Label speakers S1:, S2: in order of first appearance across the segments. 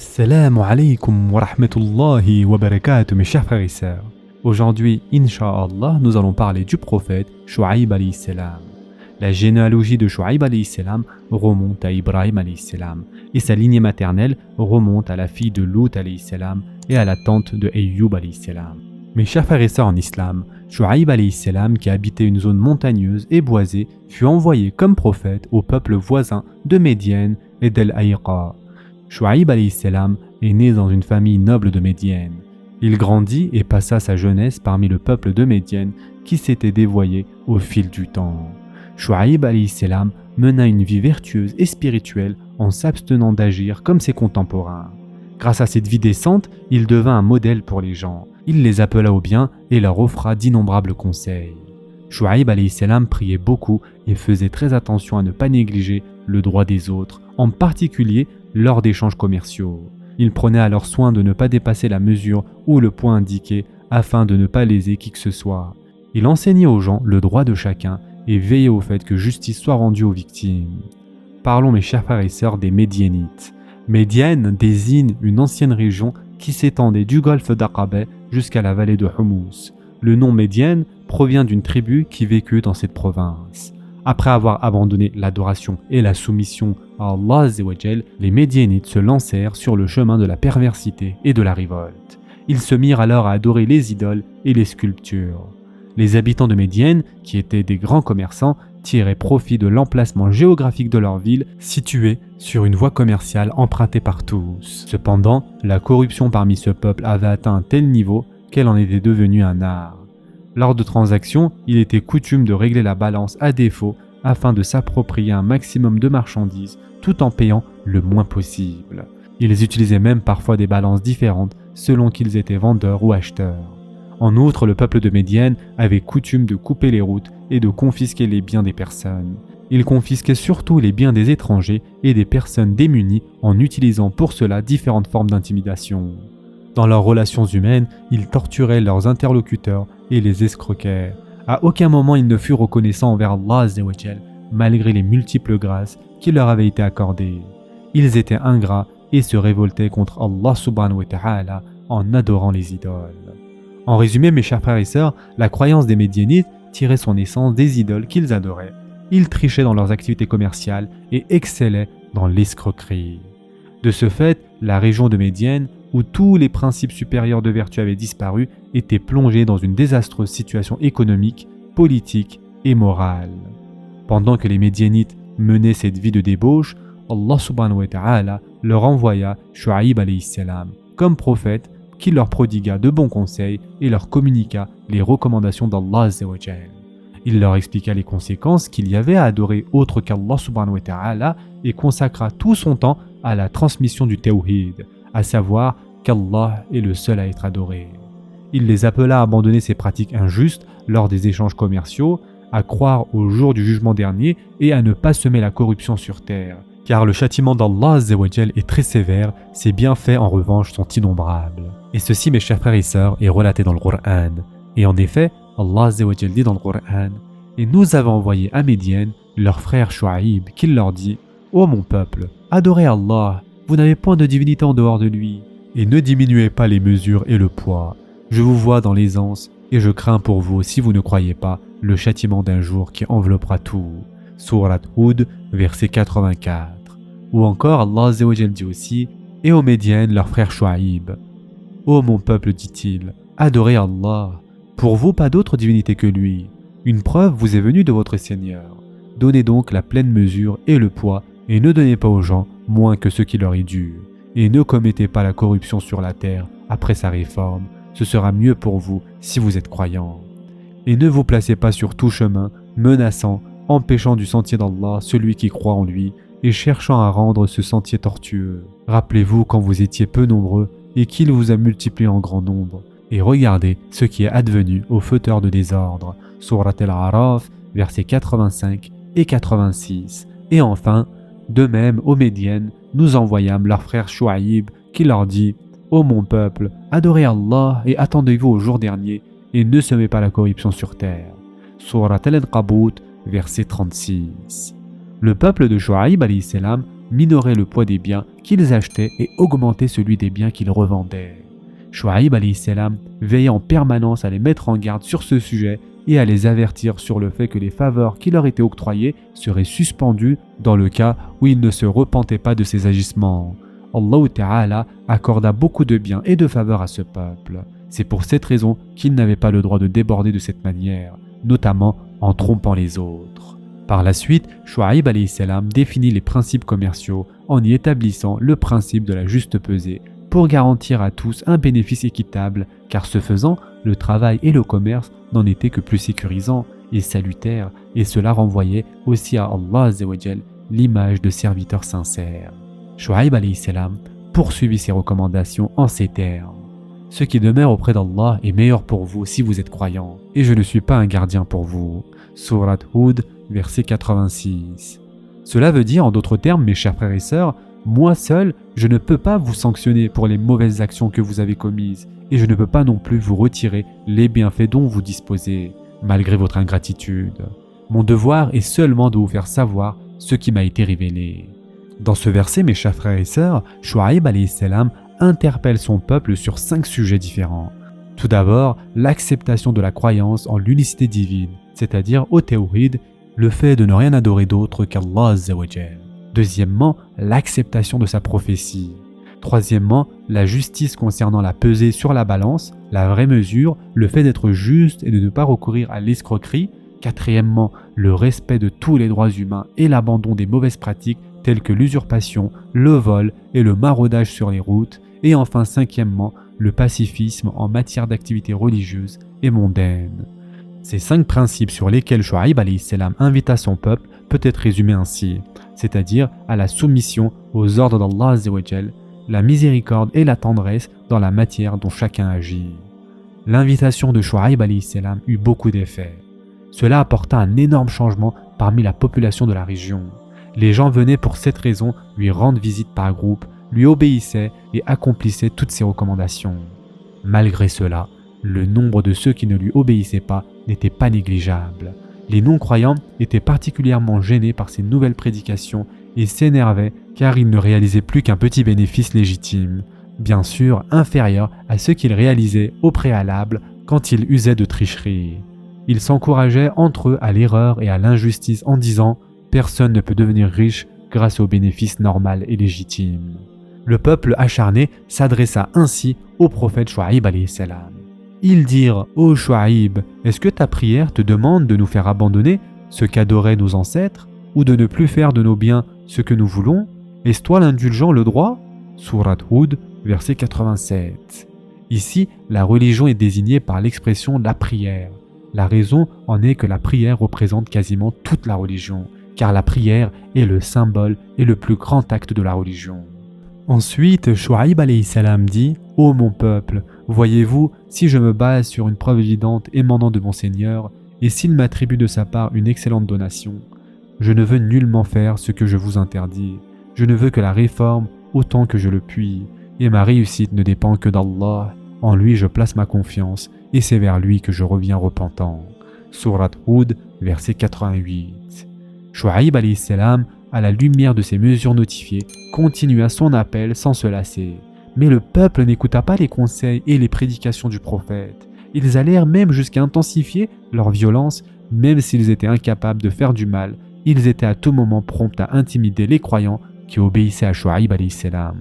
S1: Assalamu alaikum wa rahmatullahi wa barakatuh mes chers frères et sœurs. Aujourd'hui, Inch'Allah, nous allons parler du prophète Shu'aib alayhi salam. La généalogie de Shu'aib alayhi salam remonte à Ibrahim alayhi salam et sa lignée maternelle remonte à la fille de Lut alayhi salam et à la tante de Ayyub alayhi salam. Mes chers frères et sœurs en islam, Shu'aib alayhi salam, qui habitait une zone montagneuse et boisée, fut envoyé comme prophète au peuple voisin de Médiane et d'El-Aïqa. Shu'aib alayhi salam est né dans une famille noble de Médiane. Il grandit et passa sa jeunesse parmi le peuple de Médiane qui s'était dévoyé au fil du temps. Shu'aib alayhi salam mena une vie vertueuse et spirituelle en s'abstenant d'agir comme ses contemporains. Grâce à cette vie décente, il devint un modèle pour les gens. Il les appela au bien et leur offra d'innombrables conseils. Shu'aib alayhi salam priait beaucoup et faisait très attention à ne pas négliger le droit des autres, en particulier lors d'échanges commerciaux. Il prenait alors soin de ne pas dépasser la mesure ou le point indiqué afin de ne pas léser qui que ce soit. Il enseignait aux gens le droit de chacun et veillait au fait que justice soit rendue aux victimes. Parlons mes chers frères et sœurs des Médianites. Médiane désigne une ancienne région qui s'étendait du golfe d'Aqaba jusqu'à la vallée de Houmous. Le nom Médiane provient d'une tribu qui vécut dans cette province. Après avoir abandonné l'adoration et la soumission à Allah Azzawajal, les Médianites se lancèrent sur le chemin de la perversité et de la révolte. Ils se mirent alors à adorer les idoles et les sculptures. Les habitants de Médiane, qui étaient des grands commerçants, tiraient profit de l'emplacement géographique de leur ville, située sur une voie commerciale empruntée par tous. Cependant, la corruption parmi ce peuple avait atteint un tel niveau qu'elle en était devenue un art. Lors de transactions, il était coutume de régler la balance à défaut afin de s'approprier un maximum de marchandises tout en payant le moins possible. Ils utilisaient même parfois des balances différentes selon qu'ils étaient vendeurs ou acheteurs. En outre, le peuple de Médiane avait coutume de couper les routes et de confisquer les biens des personnes. Ils confisquaient surtout les biens des étrangers et des personnes démunies en utilisant pour cela différentes formes d'intimidation. Dans leurs relations humaines, ils torturaient leurs interlocuteurs et les escroquèrent. À aucun moment ils ne furent reconnaissants envers Allah Azzawajal, malgré les multiples grâces qui leur avaient été accordées. Ils étaient ingrats et se révoltaient contre Allah subhanahu wa ta'ala en adorant les idoles. En résumé, mes chers frères et sœurs, la croyance des Médianites tirait son essence des idoles qu'ils adoraient. Ils trichaient dans leurs activités commerciales et excellaient dans l'escroquerie. De ce fait, la région de Médiane, où tous les principes supérieurs de vertu avaient disparu, était plongée dans une désastreuse situation économique, politique et morale. Pendant que les Médianites menaient cette vie de débauche, Allah subhanahu wa ta'ala leur envoya Shu'aib alayhi salam comme prophète qui leur prodigua de bons conseils et leur communiqua les recommandations d'Allah Azzawajal. Il leur expliqua les conséquences qu'il y avait à adorer autre qu'Allah subhanahu wa ta'ala et consacra tout son temps à la transmission du tawhid, à savoir qu'Allah est le seul à être adoré. Il les appela à abandonner ces pratiques injustes lors des échanges commerciaux, à croire au jour du jugement dernier et à ne pas semer la corruption sur terre, car le châtiment d'Allah Azzawajal est très sévère, ses bienfaits en revanche sont innombrables. Et ceci, mes chers frères et sœurs, est relaté dans le Coran. Et en effet, Allah Azzawajal dit dans le Coran: « Et nous avons envoyé à Médiane leur frère Shu'aib, qui leur dit: Ô mon peuple, adorez Allah, vous n'avez point de divinité en dehors de lui, et ne diminuez pas les mesures et le poids. Je vous vois dans l'aisance, et je crains pour vous, si vous ne croyez pas, le châtiment d'un jour qui enveloppera tout. » Sourate Hud, verset 84. Ou encore, Allah Azzawajal dit aussi: « Et aux Médianes leur frère Shu'aib. Ô mon peuple, dit-il, adorez Allah. Pour vous, pas d'autre divinité que lui. Une preuve vous est venue de votre Seigneur. Donnez donc la pleine mesure et le poids, et ne donnez pas aux gens moins que ce qui leur est dû. Et ne commettez pas la corruption sur la terre après sa réforme. Ce sera mieux pour vous si vous êtes croyants. Et ne vous placez pas sur tout chemin, menaçant, empêchant du sentier d'Allah celui qui croit en lui, et cherchant à rendre ce sentier tortueux. Rappelez-vous quand vous étiez peu nombreux, et qu'il vous a multiplié en grand nombre. Et regardez ce qui est advenu aux fauteurs de désordre. Sourate Al-A'raf, versets 85 et 86. Et enfin, de même aux Médiennes, nous envoyâmes leur frère Shu'aib, qui leur dit: Ô mon peuple, adorez Allah et attendez-vous au jour dernier, et ne semez pas la corruption sur terre. Sourate Al-Ankabut, verset 36. Le peuple de Shu'aib alayhi salam minorer le poids des biens qu'ils achetaient et augmenter celui des biens qu'ils revendaient. Shu'aib alayhi salam veillait en permanence à les mettre en garde sur ce sujet et à les avertir sur le fait que les faveurs qui leur étaient octroyées seraient suspendues dans le cas où ils ne se repentaient pas de ces agissements. Allah Ta'ala accorda beaucoup de biens et de faveurs à ce peuple. C'est pour cette raison qu'ils n'avaient pas le droit de déborder de cette manière, notamment en trompant les autres. Par la suite, Shu'aib alayhi salam définit les principes commerciaux en y établissant le principe de la juste pesée pour garantir à tous un bénéfice équitable, car ce faisant, le travail et le commerce n'en étaient que plus sécurisants et salutaires, et cela renvoyait aussi à Allah Azza wa Jal l'image de serviteurs sincères. Shu'aib alayhi salam poursuivit ses recommandations en ces termes. Ce qui demeure auprès d'Allah est meilleur pour vous si vous êtes croyants, et je ne suis pas un gardien pour vous. Surat Hud, verset 86. Cela veut dire, en d'autres termes, mes chers frères et sœurs, moi seul, je ne peux pas vous sanctionner pour les mauvaises actions que vous avez commises, et je ne peux pas non plus vous retirer les bienfaits dont vous disposez, malgré votre ingratitude. Mon devoir est seulement de vous faire savoir ce qui m'a été révélé. Dans ce verset, mes chers frères et sœurs, Shu'aib alayhi salam interpelle son peuple sur 5 sujets différents. Tout d'abord, l'acceptation de la croyance en l'unicité divine, c'est-à-dire au tawhid, le fait de ne rien adorer d'autre qu'Allah Azza wa Jal. Deuxièmement, l'acceptation de sa prophétie. Troisièmement, la justice concernant la pesée sur la balance, la vraie mesure, le fait d'être juste et de ne pas recourir à l'escroquerie. Quatrièmement, le respect de tous les droits humains et l'abandon des mauvaises pratiques telles que l'usurpation, le vol et le maraudage sur les routes. Et enfin, cinquièmement, le pacifisme en matière d'activités religieuses et mondaines. Ces 5 principes sur lesquels Shu'aib alayhi salam invita son peuple peut être résumé ainsi, c'est-à-dire à la soumission aux ordres d'Allah Azza wa Jal, la miséricorde et la tendresse dans la matière dont chacun agit. L'invitation de Shu'aib alayhi salam eut beaucoup d'effets. Cela apporta un énorme changement parmi la population de la région. Les gens venaient pour cette raison lui rendre visite par groupe, lui obéissaient et accomplissaient toutes ses recommandations. Malgré cela, le nombre de ceux qui ne lui obéissaient pas n'était pas négligeable. Les non-croyants étaient particulièrement gênés par ces nouvelles prédications et s'énervaient car ils ne réalisaient plus qu'un petit bénéfice légitime, bien sûr inférieur à ce qu'ils réalisaient au préalable quand ils usaient de tricherie. Ils s'encourageaient entre eux à l'erreur et à l'injustice en disant « Personne ne peut devenir riche grâce au bénéfice normal et légitime ». Le peuple acharné s'adressa ainsi au prophète Shu'aib alayhi salam. Ils dirent « Ô Shu'aib, est-ce que ta prière te demande de nous faire abandonner ce qu'adoraient nos ancêtres ou de ne plus faire de nos biens ce que nous voulons? Est-ce toi l'indulgent, le droit ?» Surat Hud, verset 87. Ici, la religion est désignée par l'expression « la prière ». La raison en est que la prière représente quasiment toute la religion, car la prière est le symbole et le plus grand acte de la religion. Ensuite, Shu'aib alayhi salam dit « Ô mon peuple, voyez-vous, si je me base sur une preuve évidente émanant de mon Seigneur, et s'il m'attribue de sa part une excellente donation, je ne veux nullement faire ce que je vous interdis. Je ne veux que la réforme autant que je le puis, et ma réussite ne dépend que d'Allah. En lui je place ma confiance, et c'est vers lui que je reviens repentant. » Surat Hud, verset 88. Shu'aib alayhi salam, à la lumière de ces mesures notifiées, continua son appel sans se lasser. Mais le peuple n'écouta pas les conseils et les prédications du prophète. Ils allèrent même jusqu'à intensifier leur violence, même s'ils étaient incapables de faire du mal. Ils étaient à tout moment prompts à intimider les croyants qui obéissaient à Shu'aib alayhi salam.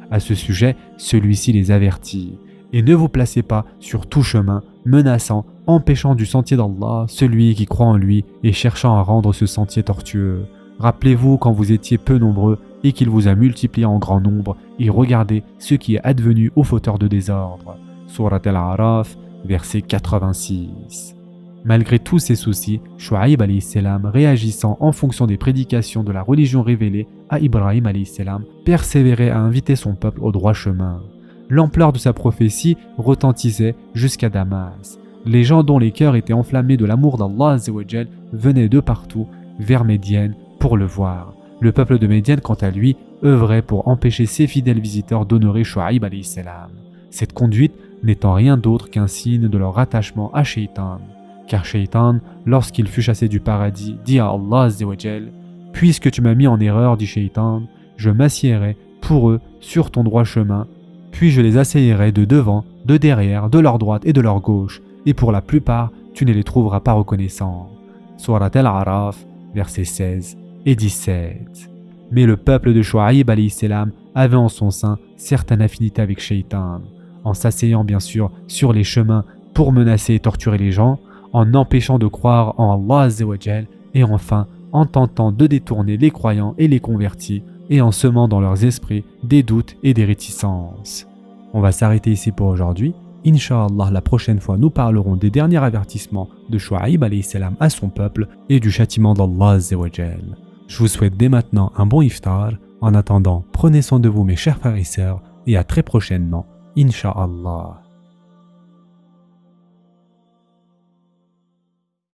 S1: À ce sujet, celui-ci les avertit. « Et ne vous placez pas sur tout chemin, menaçant, empêchant du sentier d'Allah celui qui croit en lui et cherchant à rendre ce sentier tortueux. Rappelez-vous quand vous étiez peu nombreux et qu'il vous a multiplié en grand nombre, et regardez ce qui est advenu aux fauteurs de désordre. » Surat Al-A'raf, verset 86. Malgré tous ces soucis, Shu'aib alayhi salam, réagissant en fonction des prédications de la religion révélée à Ibrahim alayhi salam, persévérait à inviter son peuple au droit chemin. L'ampleur de sa prophétie retentissait jusqu'à Damas. Les gens dont les cœurs étaient enflammés de l'amour d'Allah Azza wa Jal venaient de partout vers Médiane pour le voir. Le peuple de Médiane, quant à lui, œuvrait pour empêcher ses fidèles visiteurs d'honorer Shu'aib alayhi salam. Cette conduite n'étant rien d'autre qu'un signe de leur attachement à Shaitan. Car Shaitan, lorsqu'il fut chassé du paradis, dit à Allah Azza wa Jal « Puisque tu m'as mis en erreur, dit Shaitan, je m'assiérai pour eux sur ton droit chemin, puis je les assaillerai de devant, de derrière, de leur droite et de leur gauche, et pour la plupart, tu ne les trouveras pas reconnaissants. Surat Al-Araf, versets 16 et 17. Mais le peuple de Shu'aib alayhi salam avait en son sein certaines affinités avec Shaitan, en s'asseyant bien sûr sur les chemins pour menacer et torturer les gens, en empêchant de croire en Allah Azza wa Jal, et enfin en tentant de détourner les croyants et les convertis, et en semant dans leurs esprits des doutes et des réticences. On va s'arrêter ici pour aujourd'hui. Inch'Allah, la prochaine fois, nous parlerons des derniers avertissements de Shu'aib alayhi salam à son peuple et du châtiment d'Allah Azza wa Jal. Je vous souhaite dès maintenant un bon iftar. En attendant, prenez soin de vous mes chers frères et sœurs, et à très prochainement, Inch'Allah.